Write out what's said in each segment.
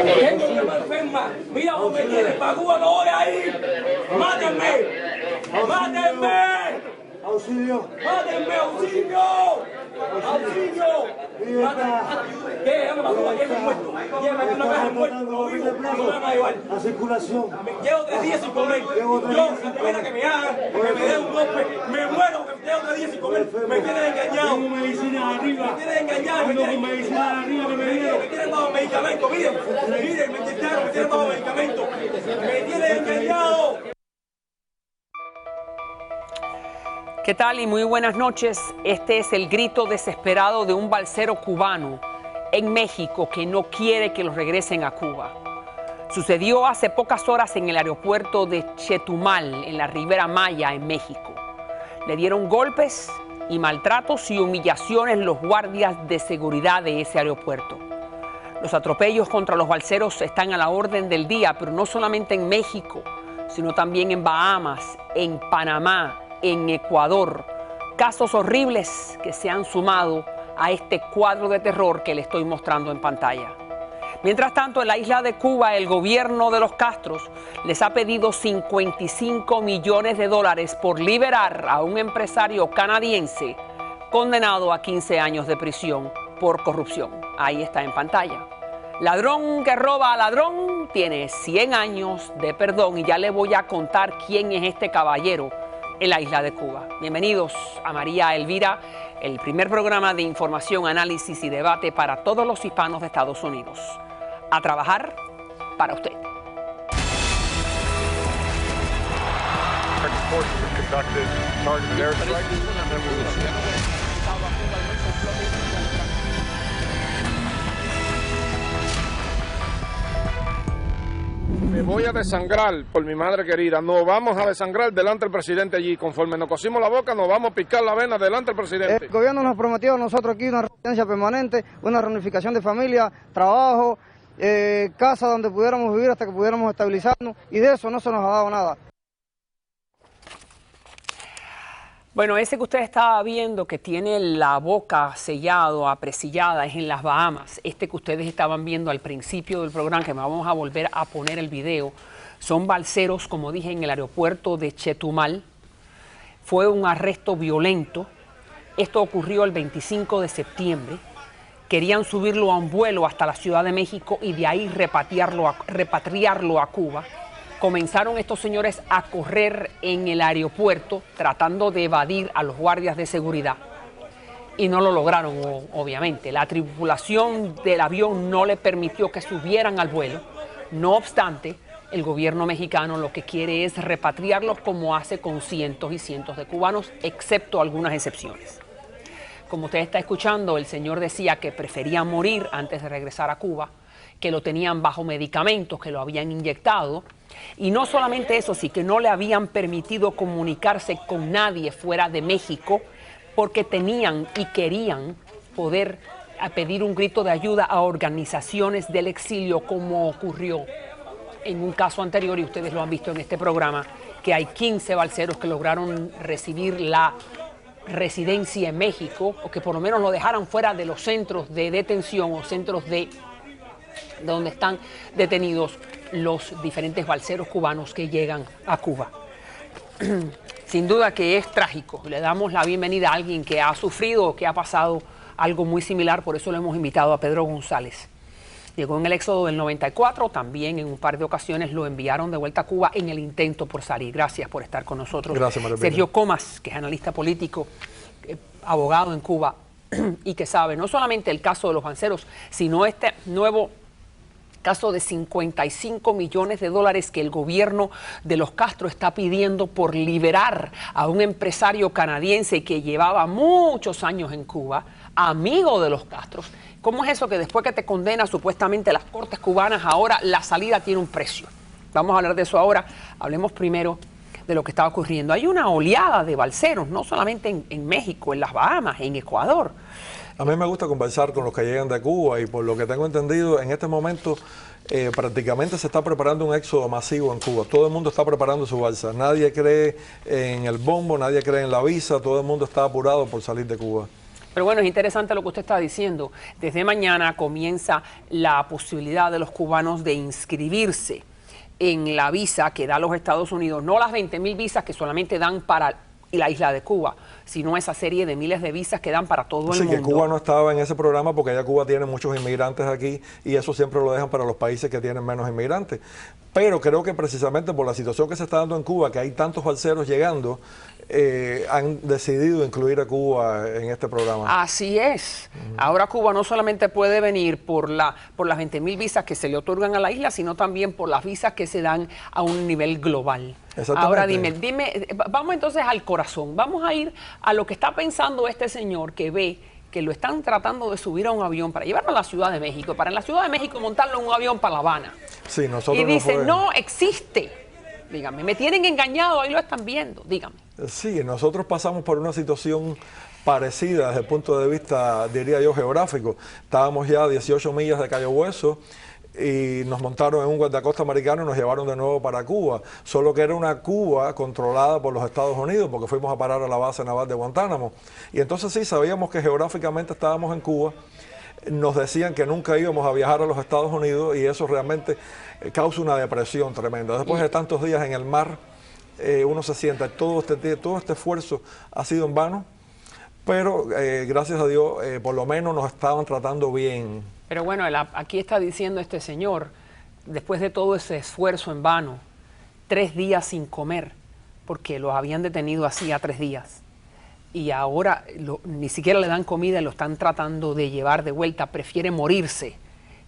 Tengo una mano enferma. Mira cómo me tiene. Para Cuba no voy a ir. ¡Mátenme! ¡Mátenme! ¡Auxilio! ¡Mátenme! ¡Auxilio! ¡Auxilio! ¿Qué? Dame para Cuba. Llévenme muerto. Llévenme una caja de muerto. Lo vivo. No me van a llevar. La circulación. Llevo 3 días sin comer. Yo, sin pena que me hagan, que me den un golpe, me muero, que llevo 3 días sin comer. Me tienen engañado. Tengo medicina arriba. Me tienen engañado. Me tienen medicina arriba que me dieron. Me tienen dado medicamento. Miren, miren, me inyectaron, me tienen dado medicamento. Me tienen engañado. ¿Qué tal y muy buenas noches? Este es el grito desesperado de un balsero cubano en México que no quiere que los regresen a Cuba. Sucedió hace pocas horas en el aeropuerto de Chetumal, en la Ribera Maya, en México. Le dieron golpes y maltratos y humillaciones los guardias de seguridad de ese aeropuerto. Los atropellos contra los balseros están a la orden del día, pero no solamente en México, sino también en Bahamas, en Panamá, en Ecuador. Casos horribles que se han sumado a este cuadro de terror que le estoy mostrando en pantalla. Mientras tanto, en la isla de Cuba, el gobierno de los Castros les ha pedido 55 millones de dólares por liberar a un empresario canadiense condenado a 15 años de prisión por corrupción. Ahí está en pantalla. Ladrón que roba a ladrón tiene 100 años de perdón y ya le voy a contar quién es este caballero en la isla de Cuba. Bienvenidos a María Elvira, el primer programa de información, análisis y debate para todos los hispanos de Estados Unidos. A trabajar para usted. Me voy a desangrar por mi madre querida. Nos vamos a desangrar delante del presidente allí. Conforme nos cosimos la boca, nos vamos a picar la vena delante del presidente. El gobierno nos prometió a nosotros aquí una residencia permanente, una reunificación de familia, trabajo, casa donde pudiéramos vivir hasta que pudiéramos estabilizarnos, y de eso no se nos ha dado nada. Bueno, ese que usted estaba viendo que tiene la boca sellado, apresillada, es en las Bahamas. Este que ustedes estaban viendo al principio del programa, que vamos a volver a poner el video, son balseros, como dije, en el aeropuerto de Chetumal. Fue un arresto violento. Esto ocurrió el 25 de septiembre. Querían subirlo a un vuelo hasta la Ciudad de México y de ahí repatriarlo a Cuba. Comenzaron estos señores a correr en el aeropuerto tratando de evadir a los guardias de seguridad y no lo lograron, obviamente. La tripulación del avión no le permitió que subieran al vuelo. No obstante, el gobierno mexicano lo que quiere es repatriarlos como hace con cientos y cientos de cubanos, excepto algunas excepciones. Como usted está escuchando, el señor decía que prefería morir antes de regresar a Cuba, que lo tenían bajo medicamentos, que lo habían inyectado. Y no solamente eso, sí que no le habían permitido comunicarse con nadie fuera de México porque tenían y querían poder pedir un grito de ayuda a organizaciones del exilio, como ocurrió en un caso anterior, y ustedes lo han visto en este programa, que hay 15 balseros que lograron recibir la residencia en México, o que por lo menos lo dejaran fuera de los centros de detención o centros de donde están detenidos los diferentes balseros cubanos que llegan a Cuba. Sin duda que es trágico. Le damos la bienvenida a alguien que ha sufrido o que ha pasado algo muy similar, por eso lo hemos invitado a Pedro González. Llegó en el éxodo del 94, también en un par de ocasiones lo enviaron de vuelta a Cuba en el intento por salir. Gracias por estar con nosotros. Gracias, María. Sergio Comas, que es analista político, abogado en Cuba y que sabe no solamente el caso de los balseros, sino este nuevo caso de 55 millones de dólares que el gobierno de los Castro está pidiendo por liberar a un empresario canadiense que llevaba muchos años en Cuba, amigo de los Castros. ¿Cómo es eso que después que te condena supuestamente las cortes cubanas, ahora la salida tiene un precio? Vamos a hablar de eso ahora. Hablemos primero de lo que está ocurriendo. Hay una oleada de balseros, no solamente en México, en las Bahamas, en Ecuador. A mí me gusta conversar con los que llegan de Cuba y por lo que tengo entendido, en este momento prácticamente se está preparando un éxodo masivo en Cuba. Todo el mundo está preparando su balsa. Nadie cree en el bombo, nadie cree en la visa, todo el mundo está apurado por salir de Cuba. Pero bueno, es interesante lo que usted está diciendo. Desde mañana comienza la posibilidad de los cubanos de inscribirse en la visa que da los Estados Unidos, no las 20.000 visas que solamente dan para la isla de Cuba, sino esa serie de miles de visas que dan para todo el mundo. Sí, que Cuba no estaba en ese programa porque ya Cuba tiene muchos inmigrantes aquí y eso siempre lo dejan para los países que tienen menos inmigrantes. Pero creo que precisamente por la situación que se está dando en Cuba, que hay tantos balseros llegando, han decidido incluir a Cuba en este programa. Así es. Ahora Cuba no solamente puede venir por las 20.000 visas que se le otorgan a la isla, sino también por las visas que se dan a un nivel global. Ahora dime, vamos entonces al corazón. Vamos a ir a lo que está pensando este señor que ve que lo están tratando de subir a un avión para llevarlo a la Ciudad de México, para en la Ciudad de México montarlo en un avión para La Habana. Sí, nosotros y dice, no existe. Dígame, me tienen engañado, ahí lo están viendo, dígame. Sí, nosotros pasamos por una situación parecida desde el punto de vista, diría yo, geográfico. Estábamos ya a 18 millas de Cayo Hueso y nos montaron en un guardacosta americano y nos llevaron de nuevo para Cuba, solo que era una Cuba controlada por los Estados Unidos porque fuimos a parar a la base naval de Guantánamo. Y entonces sí, sabíamos que geográficamente estábamos en Cuba, nos decían que nunca íbamos a viajar a los Estados Unidos y eso realmente causa una depresión tremenda. Después de tantos días en el mar, uno se sienta, todo este esfuerzo ha sido en vano, pero gracias a Dios por lo menos nos estaban tratando bien. Pero bueno, aquí está diciendo este señor, después de todo ese esfuerzo en vano, 3 días sin comer, porque los habían detenido hacía 3 días. Y ahora ni siquiera le dan comida y lo están tratando de llevar de vuelta, prefiere morirse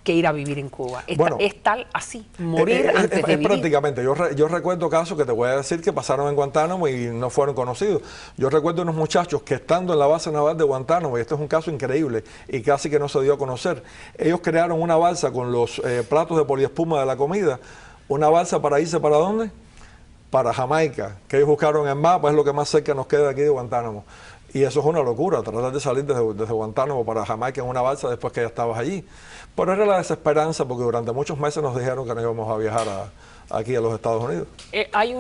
que ir a vivir en Cuba. Es tal así, morir antes de vivir. Prácticamente, yo recuerdo casos que te voy a decir que pasaron en Guantánamo y no fueron conocidos. Yo recuerdo unos muchachos que estando en la base naval de Guantánamo, y este es un caso increíble y casi que no se dio a conocer, ellos crearon una balsa con los platos de poliespuma de la comida, una balsa para irse ¿para dónde? Para Jamaica, que ellos buscaron en mapa, es lo que más cerca nos queda aquí de Guantánamo. Y eso es una locura, tratar de salir desde Guantánamo para Jamaica en una balsa después que ya estabas allí. Pero era la desesperanza porque durante muchos meses nos dijeron que no íbamos a viajar aquí a los Estados Unidos. Hay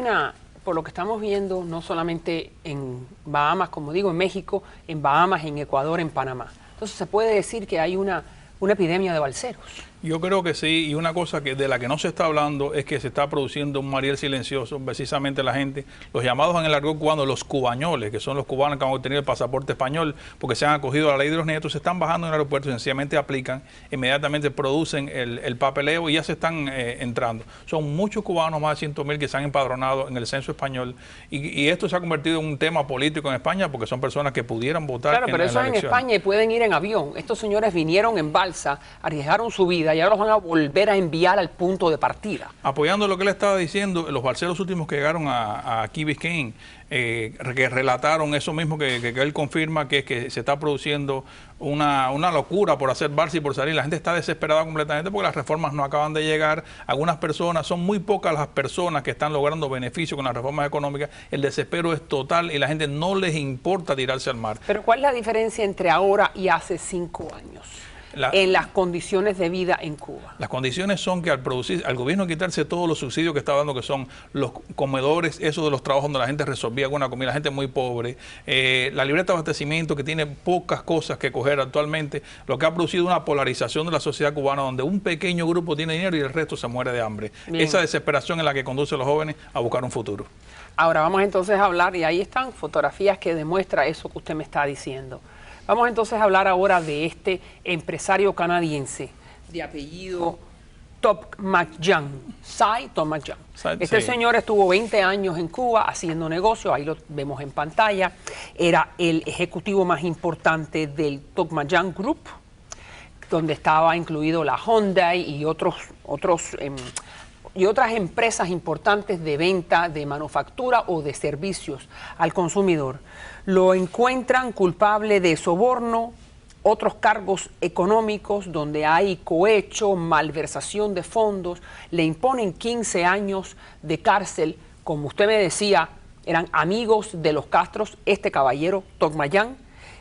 por lo que estamos viendo, no solamente en Bahamas, como digo, en México, en Bahamas, en Ecuador, en Panamá. Entonces se puede decir que hay una epidemia de balseros. Yo creo que sí, y una cosa de la que no se está hablando es que se está produciendo un Mariel silencioso, precisamente la gente, los llamados en el argot cubano, los cubañoles, que son los cubanos que han obtenido el pasaporte español porque se han acogido a la ley de los nietos, se están bajando en el aeropuerto, sencillamente aplican, inmediatamente producen el papeleo y ya se están entrando. Son muchos cubanos, más de 100.000 que se han empadronado en el censo español y esto se ha convertido en un tema político en España porque son personas que pudieran votar. Claro, pero eso es en España y pueden ir en avión. Estos señores vinieron en balsa, arriesgaron su vida y ahora los van a volver a enviar al punto de partida. Apoyando lo que le estaba diciendo, los balseros últimos que llegaron a Key Biscayne, que relataron eso mismo que él confirma, que es que se está produciendo una locura por hacer balsa y por salir. La gente está desesperada completamente porque las reformas no acaban de llegar. Algunas personas, son muy pocas las personas que están logrando beneficio con las reformas económicas. El desespero es total y la gente no les importa tirarse al mar. Pero ¿cuál es la diferencia entre ahora y hace 5 años? En las condiciones de vida en Cuba. Las condiciones son que al gobierno quitarse todos los subsidios que está dando, que son los comedores, esos de los trabajos donde la gente resolvía alguna comida, la gente muy pobre, la libreta de abastecimiento que tiene pocas cosas que coger actualmente, lo que ha producido una polarización de la sociedad cubana donde un pequeño grupo tiene dinero y el resto se muere de hambre. Bien. Esa desesperación es la que conduce a los jóvenes a buscar un futuro. Ahora vamos entonces a hablar, y ahí están fotografías que demuestran eso que usted me está diciendo. Vamos entonces a hablar ahora de este empresario canadiense de apellido Tokmac-Yang, Sy Tokmac-Yang. Este señor estuvo 20 años en Cuba haciendo negocios, ahí lo vemos en pantalla. Era el ejecutivo más importante del Tokmac-Yang Group, donde estaba incluido la Hyundai y otras empresas importantes de venta, de manufactura o de servicios al consumidor. Lo encuentran culpable de soborno, otros cargos económicos donde hay cohecho, malversación de fondos. Le imponen 15 años de cárcel. Como usted me decía, eran amigos de los Castros, este caballero Tokmac-Yang.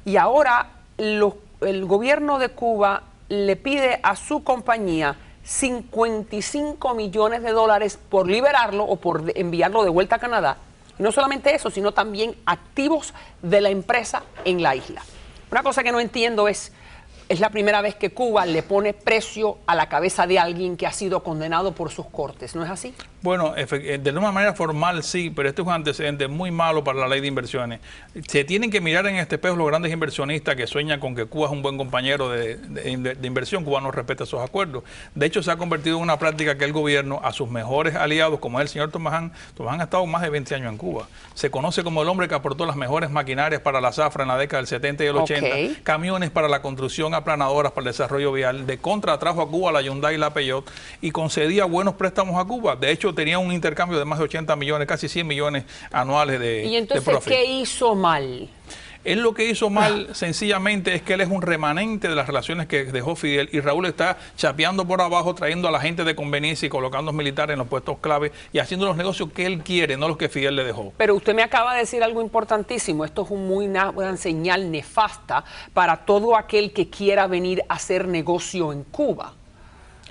Y ahora el gobierno de Cuba le pide a su compañía $55 millones por liberarlo o por enviarlo de vuelta a Canadá. Y no solamente eso, sino también activos de la empresa en la isla. Una cosa que no entiendo es la primera vez que Cuba le pone precio a la cabeza de alguien que ha sido condenado por sus cortes, ¿no es así? Bueno, de una manera formal sí, pero este es un antecedente muy malo para la ley de inversiones. Se tienen que mirar en este espejo los grandes inversionistas que sueñan con que Cuba es un buen compañero de inversión. Cuba no respeta esos acuerdos. De hecho, se ha convertido en una práctica que el gobierno, a sus mejores aliados, como es el señor Tomaján ha estado más de 20 años en Cuba. Se conoce como el hombre que aportó las mejores maquinarias para la zafra en la década del 70 y el 80, camiones para la construcción, aplanadoras para el desarrollo vial. De contra trajo a Cuba la Hyundai y la Peugeot y concedía buenos préstamos a Cuba. De hecho, tenía un intercambio de más de 80 millones, casi 100 millones anuales de ¿Y entonces profit. qué hizo mal? Él lo que hizo mal sencillamente es que él es un remanente de las relaciones que dejó Fidel y Raúl está chapeando por abajo, trayendo a la gente de conveniencia y colocando militares en los puestos clave y haciendo los negocios que él quiere, no los que Fidel le dejó. Pero usted me acaba de decir algo importantísimo. Esto es una señal nefasta para todo aquel que quiera venir a hacer negocio en Cuba.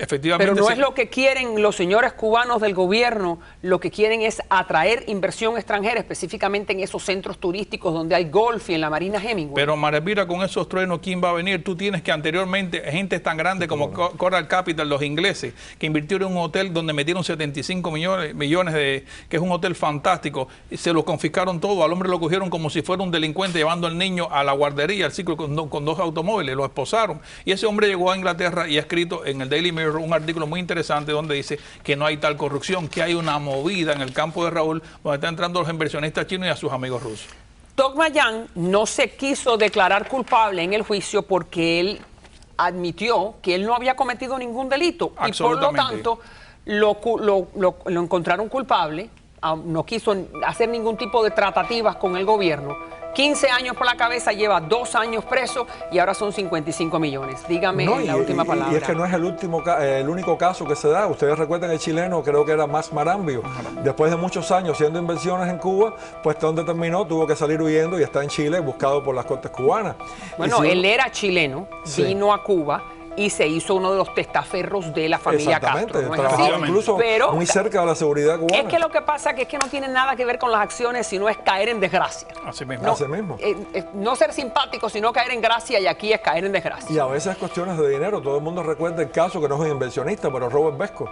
Efectivamente, pero no es lo que quieren los señores cubanos del gobierno, lo que quieren es atraer inversión extranjera, específicamente en esos centros turísticos donde hay golf y en la Marina Hemingway. Pero Marevira, con esos truenos, ¿quién va a venir? Tú tienes que anteriormente, gente tan grande como Coral Capital, los ingleses, que invirtieron en un hotel donde metieron 75 millones que es un hotel fantástico, y se lo confiscaron todo, al hombre lo cogieron como si fuera un delincuente llevando al niño a la guardería, al ciclo con dos automóviles, lo esposaron. Y ese hombre llegó a Inglaterra y ha escrito en el Daily Mirror un artículo muy interesante donde dice que no hay tal corrupción, que hay una movida en el campo de Raúl donde están entrando los inversionistas chinos y a sus amigos rusos. Tokmayan no se quiso declarar culpable en el juicio porque él admitió que él no había cometido ningún delito y por lo tanto lo encontraron culpable, no quiso hacer ningún tipo de tratativas con el gobierno. 15 años por la cabeza, lleva 2 años preso y ahora son 55 millones. Dígame la última palabra. Y es que no es el único caso que se da. Ustedes recuerdan el chileno, creo que era Max Marambio. Después de muchos años haciendo inversiones en Cuba, pues ¿dónde terminó? Tuvo que salir huyendo y está en Chile buscado por las cortes cubanas. Bueno, él era chileno, vino a Cuba y se hizo uno de los testaferros de la familia Castro. ¿No es así? Incluso pero muy cerca de la seguridad cubana. Es que lo que pasa es que no tiene nada que ver con las acciones, sino es caer en desgracia. Así mismo. No, Así mismo. No ser simpático, sino caer en gracia, y aquí es caer en desgracia. Y a veces cuestiones de dinero. Todo el mundo recuerda el caso, que no es un inversionista, pero Robert Vesco.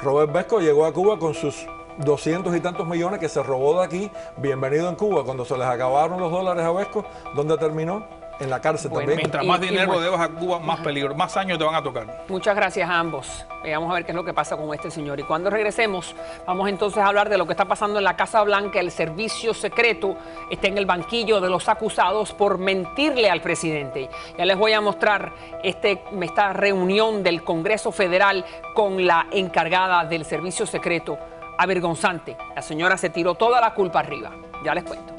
Robert Vesco llegó a Cuba con sus 200 y tantos millones que se robó de aquí. Bienvenido en Cuba. Cuando se les acabaron los dólares a Vesco, ¿dónde terminó? En la cárcel también. Mientras más dinero debas a Cuba, más peligro, más años te van a tocar. Muchas gracias a ambos. Vamos a ver qué es lo que pasa con este señor. Y cuando regresemos, vamos entonces a hablar de lo que está pasando en la Casa Blanca. El servicio secreto está en el banquillo de los acusados por mentirle al presidente. Ya les voy a mostrar esta reunión del Congreso Federal con la encargada del servicio secreto. Avergonzante. La señora se tiró toda la culpa arriba. Ya les cuento.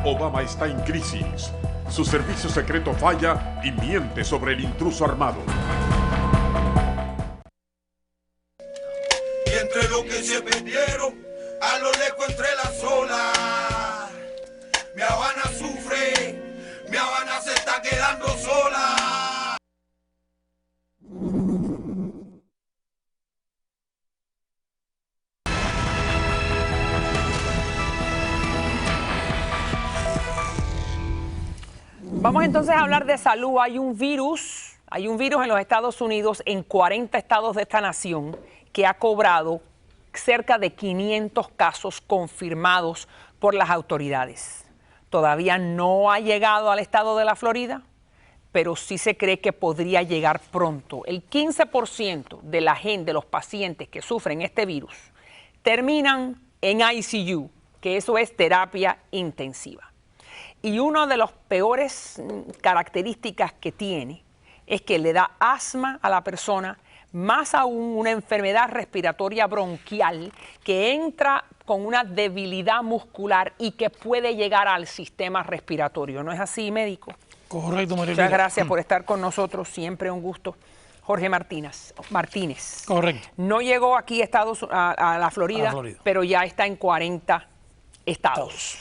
Obama está en crisis. Su servicio secreto falla y miente sobre el intruso armado. Y entre lo que se perdieron, a lo lejos entre las olas, mi Habana sufre, mi Habana se está quedando sola. Vamos entonces a hablar de salud. Hay un virus en los Estados Unidos, en 40 estados de esta nación, que ha cobrado cerca de 500 casos confirmados por las autoridades. Todavía no ha llegado al estado de la Florida, pero sí se cree que podría llegar pronto. El 15% de la gente, de los pacientes que sufren este virus, terminan en ICU, que eso es terapia intensiva. Y una de las peores características que tiene es que le da asma a la persona, más aún una enfermedad respiratoria bronquial que entra con una debilidad muscular y que puede llegar al sistema respiratorio. ¿No es así, médico? Correcto, María. Muchas gracias por estar con nosotros, siempre un gusto. Jorge Martínez. Correcto. No llegó aquí a la Florida, pero ya está en 40 estados.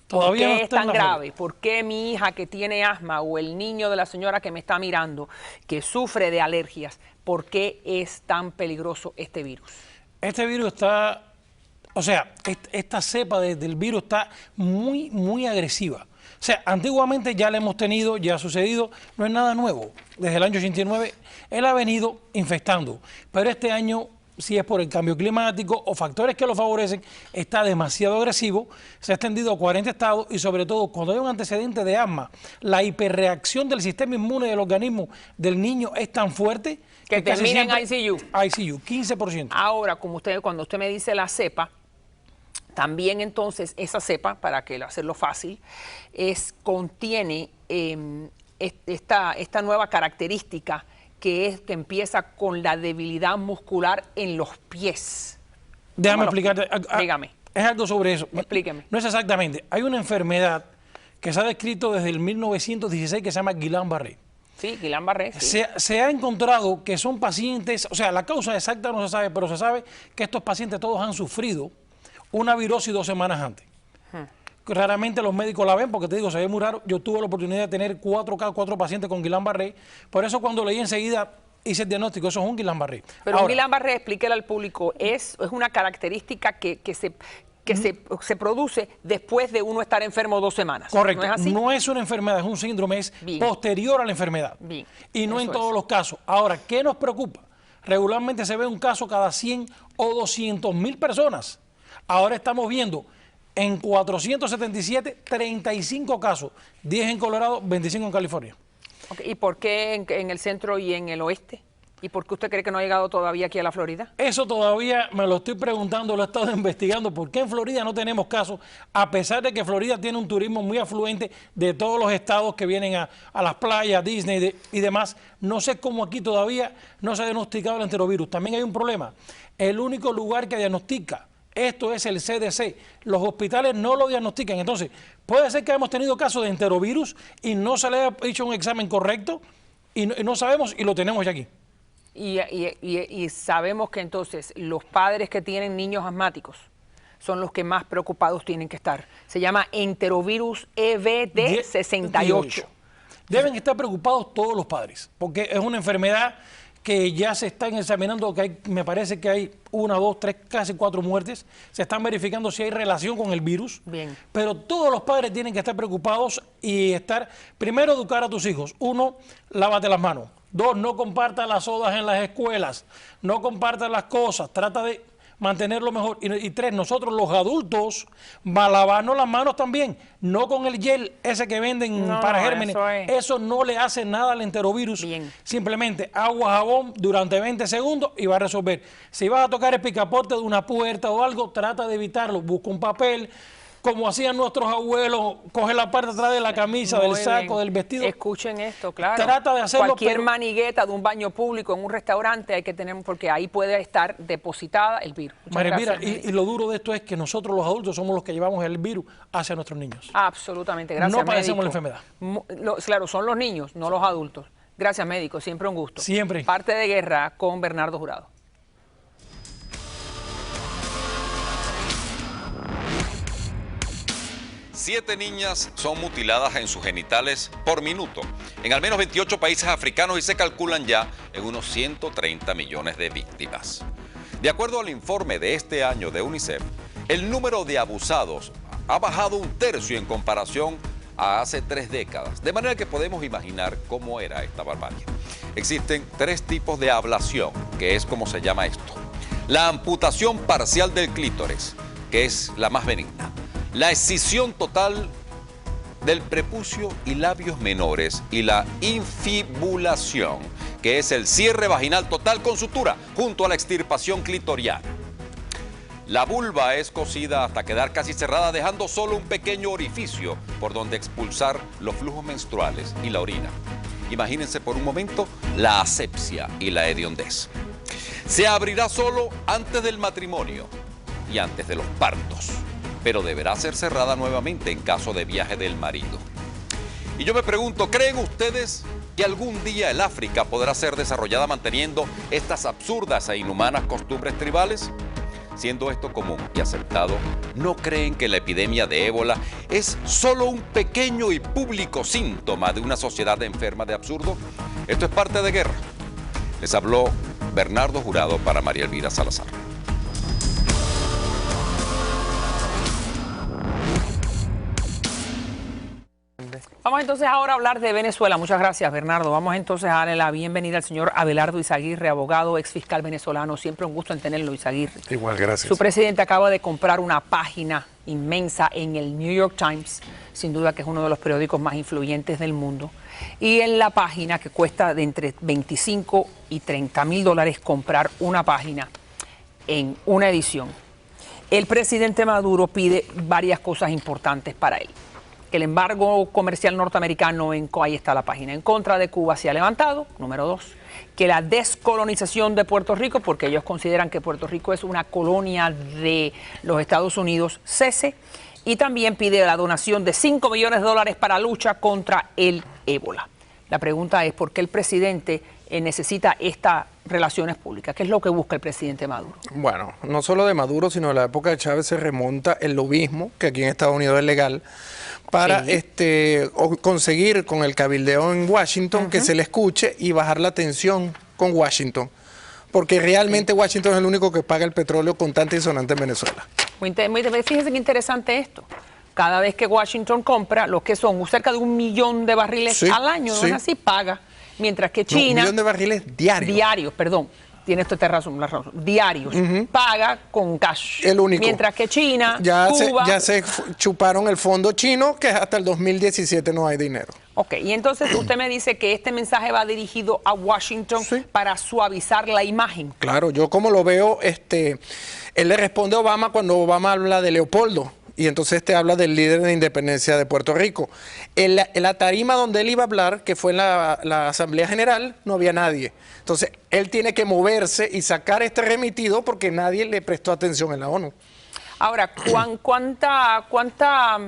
Todavía ¿Por no qué está es en tan la grave? ¿Por qué mi hija que tiene asma o el niño de la señora que me está mirando que sufre de alergias, por qué es tan peligroso este virus? Este virus está O sea, esta cepa del virus está muy agresiva. O sea, antiguamente ya la hemos tenido, ya ha sucedido, no es nada nuevo. Desde el año 89 él ha venido infectando, pero este año, si es por el cambio climático o factores que lo favorecen, está demasiado agresivo, se ha extendido a 40 estados y sobre todo cuando hay un antecedente de asma, la hiperreacción del sistema inmune del organismo del niño es tan fuerte que termina en ICU. ICU, 15%. Ahora, cuando usted me dice la cepa, también entonces esa cepa, para que hacerlo fácil, contiene esta nueva característica que empieza con la debilidad muscular en los pies. Déjame explicarte. Dígame. Es algo sobre eso. Explíqueme. No es exactamente. Hay una enfermedad que se ha descrito desde el 1916 que se llama Guillain-Barré. Sí, Guillain-Barré. Sí. Se ha encontrado que son pacientes, o sea, la causa exacta no se sabe, pero se sabe que estos pacientes todos han sufrido una virosis 2 semanas antes. Raramente los médicos la ven porque te digo, se ve muy raro. Yo tuve la oportunidad de tener 4 pacientes con Guillain-Barré. Por eso cuando leí enseguida hice el diagnóstico, eso es un Guillain-Barré. Pero ahora, un Guillain-Barré, explíquele al público, es una característica que se produce después de uno estar enfermo 2 semanas. Correcto. ¿No es así? No es una enfermedad, es un síndrome, es posterior a la enfermedad. Bien. Y no en todos los casos. Ahora, ¿qué nos preocupa? Regularmente se ve un caso cada 100 o 200.000 personas. Ahora estamos viendo en 477, 35 casos, 10 en Colorado, 25 en California. Okay. ¿Y por qué en el centro y en el oeste? ¿Y por qué usted cree que no ha llegado todavía aquí a la Florida? Eso todavía me lo estoy preguntando, lo he estado investigando. ¿Por qué en Florida no tenemos casos? A pesar de que Florida tiene un turismo muy afluente de todos los estados que vienen a las playas, Disney y demás. No sé cómo aquí todavía no se ha diagnosticado el enterovirus. También hay un problema. El único lugar que diagnostica esto es el CDC. Los hospitales no lo diagnostican. Entonces, puede ser que hemos tenido casos de enterovirus y no se le ha hecho un examen correcto y no sabemos y lo tenemos ya aquí. Y sabemos que entonces los padres que tienen niños asmáticos son los que más preocupados tienen que estar. Se llama enterovirus EBD68. Deben estar preocupados todos los padres, porque es una enfermedad que ya se están examinando, que me parece que hay 1, 2, 3, casi 4 muertes. Se están verificando si hay relación con el virus. Bien. Pero todos los padres tienen que estar preocupados y primero educar a tus hijos. 1, lávate las manos. 2, no compartas las sodas en las escuelas. No compartas las cosas. Trata de mantenerlo mejor. Y 3, nosotros los adultos, lavarnos las manos también. No con el gel ese que venden para gérmenes. Eso no le hace nada al enterovirus. Bien. Simplemente agua, jabón durante 20 segundos y va a resolver. Si vas a tocar el picaporte de una puerta o algo, trata de evitarlo. Busca un papel. Como hacían nuestros abuelos, coge la parte de atrás de la camisa, del saco, del vestido. Escuchen esto, claro. Trata de hacerlo. Cualquier manigueta de un baño público en un restaurante hay que tener, porque ahí puede estar depositada el virus. María Elvira, y lo duro de esto es que nosotros los adultos somos los que llevamos el virus hacia nuestros niños. Absolutamente, gracias, no padecemos médico. la enfermedad. Claro, son los niños, no los adultos. Gracias, médico, siempre un gusto. Siempre. Parte de Guerra con Bernardo Jurado. Siete niñas son mutiladas en sus genitales por minuto en al menos 28 países africanos y se calculan ya en unos 130 millones de víctimas. De acuerdo al informe de este año de UNICEF, el número de abusados ha bajado 1/3 en comparación a hace 3 décadas, de manera que podemos imaginar cómo era esta barbarie. Existen 3 tipos de ablación, que es como se llama esto. La amputación parcial del clítoris, que es la más benigna. La escisión total del prepucio y labios menores y la infibulación, que es el cierre vaginal total con sutura junto a la extirpación clitoriana. La vulva es cosida hasta quedar casi cerrada, dejando solo un pequeño orificio por donde expulsar los flujos menstruales y la orina. Imagínense por un momento la asepsia y la hediondez. Se abrirá solo antes del matrimonio y antes de los partos, pero deberá ser cerrada nuevamente en caso de viaje del marido. Y yo me pregunto, ¿creen ustedes que algún día el África podrá ser desarrollada manteniendo estas absurdas e inhumanas costumbres tribales? Siendo esto común y aceptado, ¿no creen que la epidemia de ébola es solo un pequeño y público síntoma de una sociedad enferma de absurdo? Esto es Parte de Guerra. Les habló Bernardo Jurado para María Elvira Salazar. Vamos entonces ahora a hablar de Venezuela. Muchas gracias, Bernardo. Vamos entonces a darle la bienvenida al señor Abelardo Izaguirre, abogado, ex fiscal venezolano. Siempre un gusto en tenerlo, Izaguirre. Igual, gracias. Su presidente acaba de comprar una página inmensa en el New York Times, sin duda que es uno de los periódicos más influyentes del mundo. Y en la página, que cuesta de entre 25 y 30 mil dólares comprar una página en una edición, el presidente Maduro pide varias cosas importantes para él. Que el embargo comercial norteamericano, ahí está la página, en contra de Cuba se ha levantado, número 2. Que la descolonización de Puerto Rico, porque ellos consideran que Puerto Rico es una colonia de los Estados Unidos, cese. Y también pide la donación de 5 millones de dólares para lucha contra el ébola. La pregunta es, ¿por qué el presidente necesita estas relaciones públicas? ¿Qué es lo que busca el presidente Maduro? Bueno, no solo de Maduro, sino de la época de Chávez se remonta el lobismo, que aquí en Estados Unidos es legal, para conseguir con el cabildeo en Washington que se le escuche y bajar la tensión con Washington. Porque realmente Washington es el único que paga el petróleo contante y sonante en Venezuela. Fíjense qué interesante esto. Cada vez que Washington compra, lo que son cerca de 1 millón de barriles al año, ¿no es así? Paga. Mientras que China... 1 millón de barriles diarios. Diarios, perdón. Tiene esto razón, diarios. Paga con cash. El único. Mientras que China, Cuba... Ya se chuparon el fondo chino, que hasta el 2017 no hay dinero. Ok, y entonces usted me dice que este mensaje va dirigido a Washington para suavizar la imagen. Claro, yo como lo veo, él le responde a Obama cuando Obama habla de Leopoldo. Y entonces habla del líder de independencia de Puerto Rico. En la tarima donde él iba a hablar, que fue en la Asamblea General, no había nadie. Entonces, él tiene que moverse y sacar este remitido porque nadie le prestó atención en la ONU. Ahora, ¿cuánta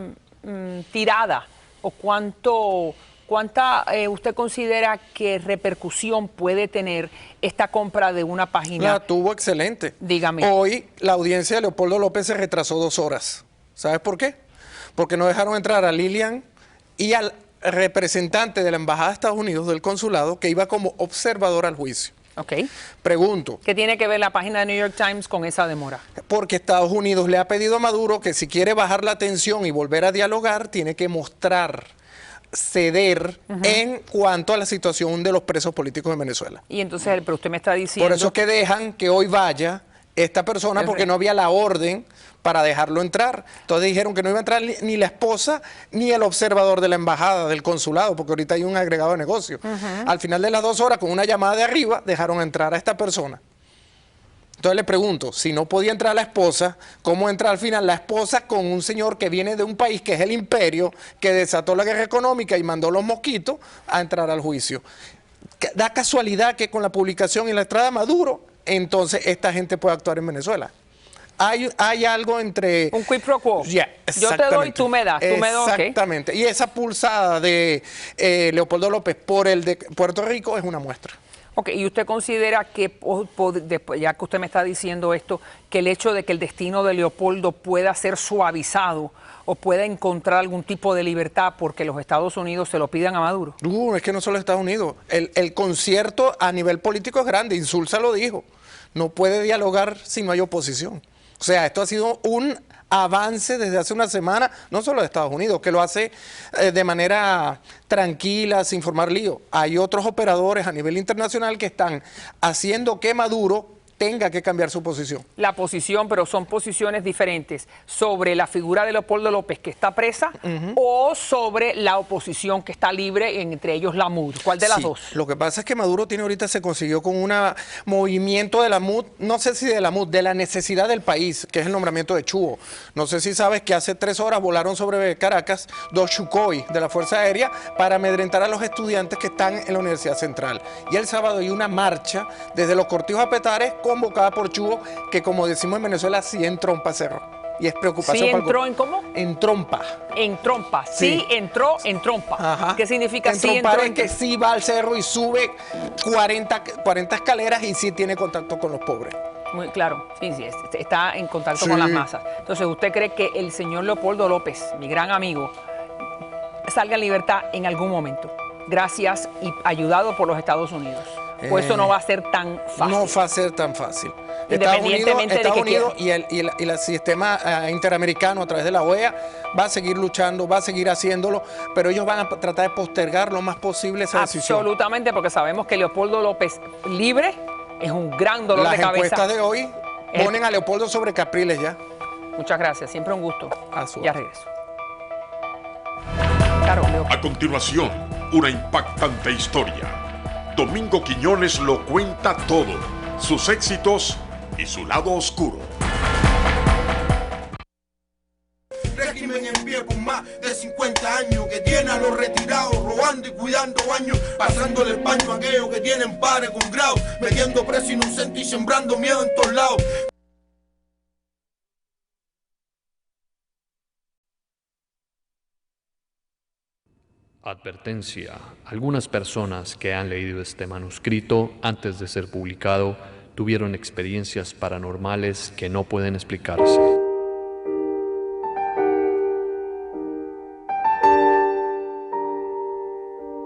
tirada o cuánta usted considera que repercusión puede tener esta compra de una página? La tuvo excelente. Dígame. Hoy la audiencia de Leopoldo López se retrasó 2 horas. ¿Sabes por qué? Porque no dejaron entrar a Lilian y al representante de la Embajada de Estados Unidos, del consulado, que iba como observador al juicio. Ok. Pregunto. ¿Qué tiene que ver la página de New York Times con esa demora? Porque Estados Unidos le ha pedido a Maduro que si quiere bajar la tensión y volver a dialogar, tiene que ceder en cuanto a la situación de los presos políticos en Venezuela. Y entonces, pero usted me está diciendo... Por eso es que dejan que hoy vaya esta persona, porque no había la orden para dejarlo entrar. Entonces dijeron que no iba a entrar ni la esposa ni el observador de la embajada, del consulado, porque ahorita hay un agregado de negocio. Al final de las 2 horas, con una llamada de arriba, dejaron entrar a esta persona. Entonces le pregunto, si no podía entrar la esposa, ¿cómo entra al final la esposa con un señor que viene de un país que es el imperio, que desató la guerra económica y mandó los mosquitos a entrar al juicio? Da casualidad que con la publicación y la entrada de Maduro, entonces esta gente puede actuar en Venezuela. Hay algo entre... Un quid pro quo. Yo te doy, tú me das. Exactamente. Y esa pulsada de Leopoldo López por el de Puerto Rico es una muestra. Ok, y usted considera que, ya que usted me está diciendo esto, que el hecho de que el destino de Leopoldo pueda ser suavizado o pueda encontrar algún tipo de libertad porque los Estados Unidos se lo pidan a Maduro? Es que no solo Estados Unidos. El concierto a nivel político es grande. Insulza lo dijo. No puede dialogar si no hay oposición. O sea, esto ha sido un avance desde hace una semana, no solo de Estados Unidos, que lo hace de manera tranquila, sin formar lío. Hay otros operadores a nivel internacional que están haciendo que Maduro tenga que cambiar su posición. La posición, pero son posiciones diferentes, sobre la figura de Leopoldo López, que está presa, o sobre la oposición que está libre, entre ellos la MUD. ¿Cuál de las dos? Lo que pasa es que Maduro se consiguió con un movimiento de la MUD, no sé si de la MUD, de la necesidad del país, que es el nombramiento de Chuo. No sé si sabes que hace 3 horas volaron sobre Caracas 2 Sukhoi de la Fuerza Aérea para amedrentar a los estudiantes que están en la Universidad Central. Y el sábado hay una marcha desde los Cortijos a Petare convocada por Chuo, que como decimos en Venezuela, sí en trompa cerró. Y es preocupación. ¿Sí entró en cómo? En trompa. En trompa. Sí, entró en trompa. Ajá. ¿Qué significa sí entró? Es que sí va al cerro y sube 40 escaleras y sí tiene contacto con los pobres. Muy claro, sí, está en contacto con las masas. Entonces, ¿usted cree que el señor Leopoldo López, mi gran amigo, salga en libertad en algún momento? Gracias y ayudado por los Estados Unidos. ¿O eso no va a ser tan fácil? No va a ser tan fácil. Estados Unidos y el sistema interamericano a través de la OEA va a seguir luchando, va a seguir haciéndolo, pero ellos van a tratar de postergar lo más posible esa decisión. Absolutamente, porque sabemos que Leopoldo López libre es un gran dolor de cabeza. Las encuestas de hoy ponen a Leopoldo sobre Capriles ya. Muchas gracias, siempre un gusto. Ya regreso. A continuación, una impactante historia. Domingo Quiñones lo cuenta todo, sus éxitos y su lado oscuro. Régimen en pie por más de 50 años, que tiene a los retirados robando y cuidando baños, pasándole el paño a aquellos que tienen padres con grado, metiendo preso inocente y sembrando miedo en todos lados. Advertencia. Algunas personas que han leído este manuscrito antes de ser publicado tuvieron experiencias paranormales que no pueden explicarse.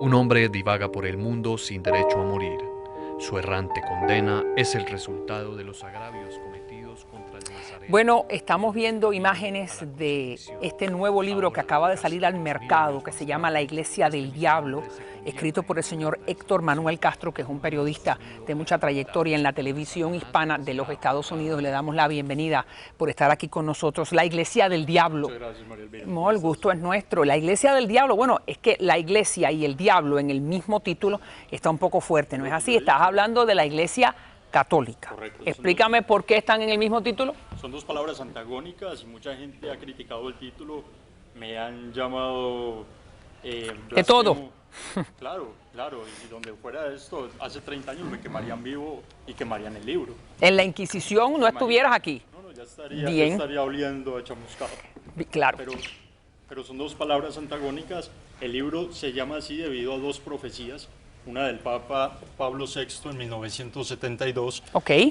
Un hombre divaga por el mundo sin derecho a morir. Su errante condena es el resultado de los agravios cometidos contra el Nazareno. Bueno, estamos viendo imágenes de este nuevo libro que acaba de salir al mercado, que se llama La Iglesia del Diablo, escrito por el señor Héctor Manuel Castro, que es un periodista de mucha trayectoria en la televisión hispana de los Estados Unidos. Le damos la bienvenida por estar aquí con nosotros. La Iglesia del Diablo. Muchas gracias, María Elvira. No, el gusto es nuestro. La Iglesia del Diablo, bueno, es que la Iglesia y el Diablo en el mismo título está un poco fuerte, ¿no es así? Estás hablando de la Iglesia católica. Correcto. Explícame por qué están en el mismo título. Son dos palabras antagónicas y mucha gente ha criticado el título, me han llamado de todo. Claro, y donde fuera esto, hace 30 años me quemarían vivo y quemarían el libro. En la Inquisición no estuvieras aquí. No, ya estaría oliendo a chamuscado. Claro. Pero son dos palabras antagónicas. El libro se llama así debido a dos profecías. Una del Papa Pablo VI en 1972,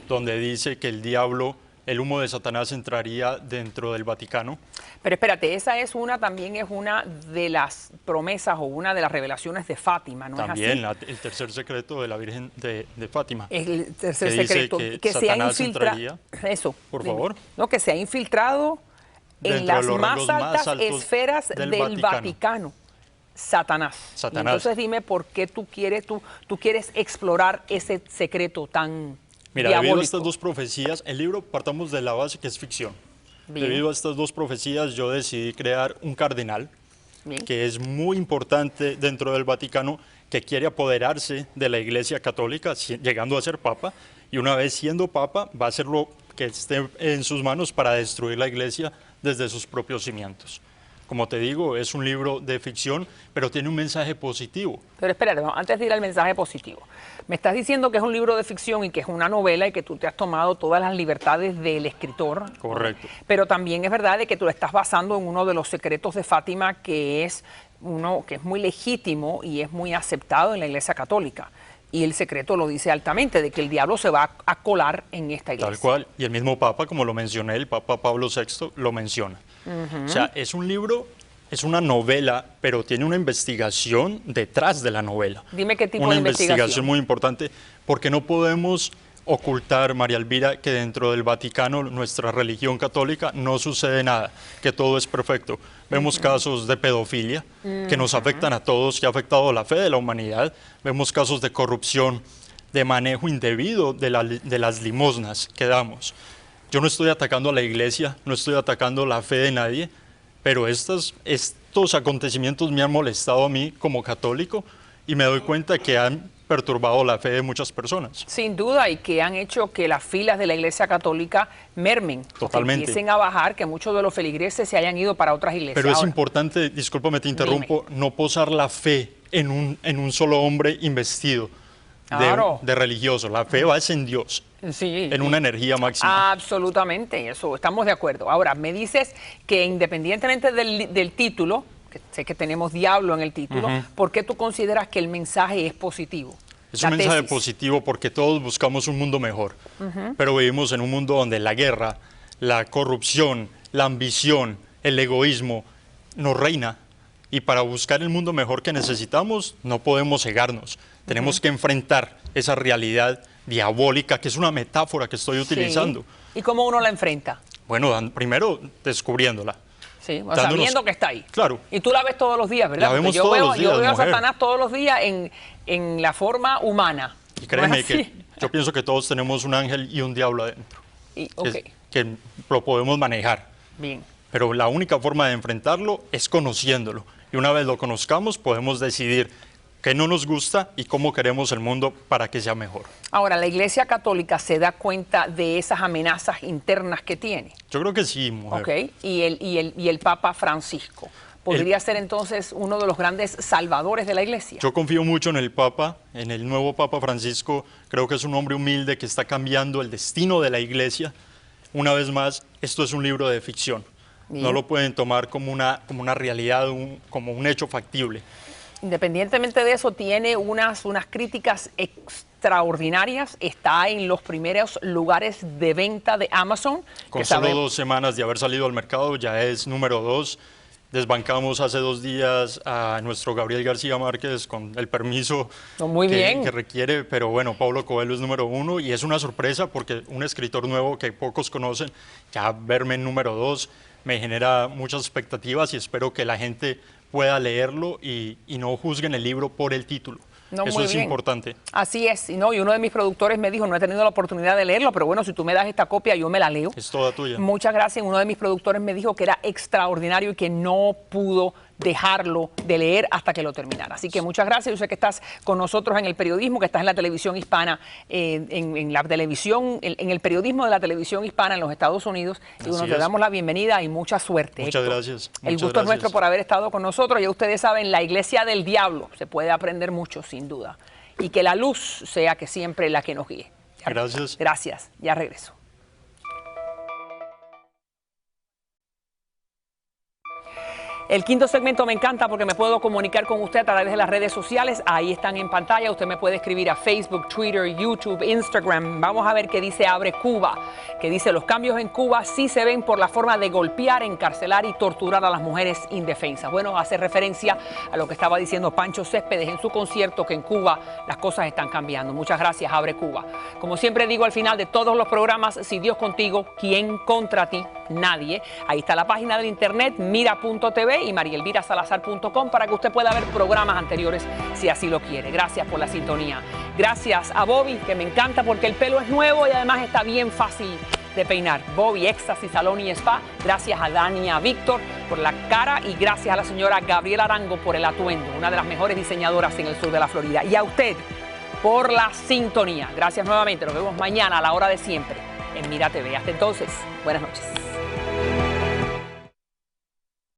donde dice que el diablo, el humo de Satanás entraría dentro del Vaticano. Pero espérate, esa es también es una de las promesas o una de las revelaciones de Fátima, ¿no también, es así? También, el tercer secreto de la Virgen de Fátima. El tercer que secreto, dice que se ha infiltrado. Eso. Por favor. No, que se ha infiltrado en las más altas esferas del Vaticano. Satanás. Y entonces dime por qué tú quieres explorar ese secreto tan diabólico. Debido a estas dos profecías, el libro partamos de la base que es ficción. Bien. Debido a estas dos profecías yo decidí crear un cardenal que es muy importante dentro del Vaticano, que quiere apoderarse de la Iglesia Católica, llegando a ser papa, y una vez siendo papa va a hacer lo que esté en sus manos para destruir la Iglesia desde sus propios cimientos. Como te digo, es un libro de ficción, pero tiene un mensaje positivo. Pero espérate, antes de ir al mensaje positivo, me estás diciendo que es un libro de ficción y que es una novela y que tú te has tomado todas las libertades del escritor. Correcto. Pero también es verdad de que tú lo estás basando en uno de los secretos de Fátima, que es uno que es muy legítimo y es muy aceptado en la Iglesia Católica. Y el secreto lo dice altamente, de que el diablo se va a colar en esta iglesia. Tal cual. Y el mismo Papa, como lo mencioné, el Papa Pablo VI lo menciona. O sea, es un libro, es una novela, pero tiene una investigación detrás de la novela. Dime qué tipo de investigación. Una investigación muy importante, porque no podemos ocultar, María Elvira, que dentro del Vaticano, nuestra religión católica, no sucede nada, que todo es perfecto. Vemos casos de pedofilia que nos afectan a todos, que ha afectado la fe de la humanidad. Vemos casos de corrupción, de manejo indebido de las limosnas que damos. Yo no estoy atacando a la iglesia, no estoy atacando la fe de nadie, pero estos acontecimientos me han molestado a mí como católico y me doy cuenta que han perturbado la fe de muchas personas. Sin duda, y que han hecho que las filas de la Iglesia Católica mermen. Totalmente. Que empiecen a bajar, que muchos de los feligreses se hayan ido para otras iglesias. Pero es importante, discúlpame, te interrumpo, no posar la fe en un solo hombre investido de religioso. La fe va en Dios. Sí, en una energía máxima. Absolutamente, eso, estamos de acuerdo. Ahora, me dices que independientemente del título, que sé que tenemos diablo en el título, ¿por qué tú consideras que el mensaje es positivo? Es un mensaje positivo porque todos buscamos un mundo mejor, pero vivimos en un mundo donde la guerra, la corrupción, la ambición, el egoísmo nos reina. Y para buscar el mundo mejor que necesitamos, no podemos cegarnos. Tenemos que enfrentar esa realidad diabólica, que es una metáfora que estoy utilizando. Sí. ¿Y cómo uno la enfrenta? Bueno, primero descubriéndola. Sí, o sea, sabiendo que está ahí. Claro. Y tú la ves todos los días, ¿verdad? La vemos todos los días, yo veo a mujer. Satanás todos los días en la forma humana. Y créeme ¿No es que así? yo pienso que todos tenemos un ángel y un diablo adentro. Y, okay. que lo podemos manejar. Bien. Pero la única forma de enfrentarlo es conociéndolo. Y una vez lo conozcamos, podemos decidir qué no nos gusta y cómo queremos el mundo para que sea mejor. Ahora, ¿la Iglesia Católica se da cuenta de esas amenazas internas que tiene? Yo creo que sí, mujer. Ok. ¿Y el Papa Francisco podría ser entonces uno de los grandes salvadores de la Iglesia? Yo confío mucho en el Papa, en el nuevo Papa Francisco. Creo que es un hombre humilde que está cambiando el destino de la Iglesia. Una vez más, esto es un libro de ficción. Bien. No lo pueden tomar como una realidad, como un hecho factible. Independientemente de eso, tiene unas críticas extraordinarias. Está en los primeros lugares de venta de Amazon. Con solo 2 semanas de haber salido al mercado, ya es número 2. Desbancamos hace 2 días a nuestro Gabriel García Márquez con el permiso que requiere, pero bueno, Paulo Coelho es número 1 y es una sorpresa porque un escritor nuevo que pocos conocen, ya verme en número 2 me genera muchas expectativas y espero que la gente pueda leerlo y no juzguen el libro por el título. No, eso es bien. importante. Así es, y uno de mis productores me dijo, no he tenido la oportunidad de leerlo, pero bueno, si tú me das esta copia, yo me la leo. Es toda tuya. Muchas gracias. Uno de mis productores me dijo que era extraordinario y que no pudo dejarlo de leer hasta que lo terminara. Así que muchas gracias. Yo sé que estás con nosotros en el periodismo, que estás en la televisión hispana, en la televisión, en el periodismo de la televisión hispana en los Estados Unidos. Y bueno, te damos la bienvenida y mucha suerte. Muchas gracias. El gusto es nuestro por haber estado con nosotros. Ya ustedes saben, la Iglesia del Diablo, se puede aprender mucho, sin duda. Y que la luz sea que siempre la que nos guíe. Gracias. Gracias. Ya regreso. El quinto segmento me encanta porque me puedo comunicar con usted a través de las redes sociales. Ahí están en pantalla. Usted me puede escribir a Facebook, Twitter, YouTube, Instagram. Vamos a ver qué dice Abre Cuba, que dice los cambios en Cuba sí se ven por la forma de golpear, encarcelar y torturar a las mujeres indefensas. Bueno, hace referencia a lo que estaba diciendo Pancho Céspedes en su concierto, que en Cuba las cosas están cambiando. Muchas gracias, Abre Cuba. Como siempre digo al final de todos los programas, si Dios contigo, ¿quién contra ti? Nadie. Ahí está la página del internet, mira.tv y marielvirasalazar.com para que usted pueda ver programas anteriores si así lo quiere. Gracias por la sintonía. Gracias a Bobby, que me encanta porque el pelo es nuevo y además está bien fácil de peinar. Bobby, Éxtasis, Salón y Spa. Gracias a Dani y a Víctor por la cara y gracias a la señora Gabriela Arango por el atuendo, una de las mejores diseñadoras en el sur de la Florida. Y a usted por la sintonía. Gracias nuevamente. Nos vemos mañana a la hora de siempre en Mira TV. Hasta entonces, buenas noches.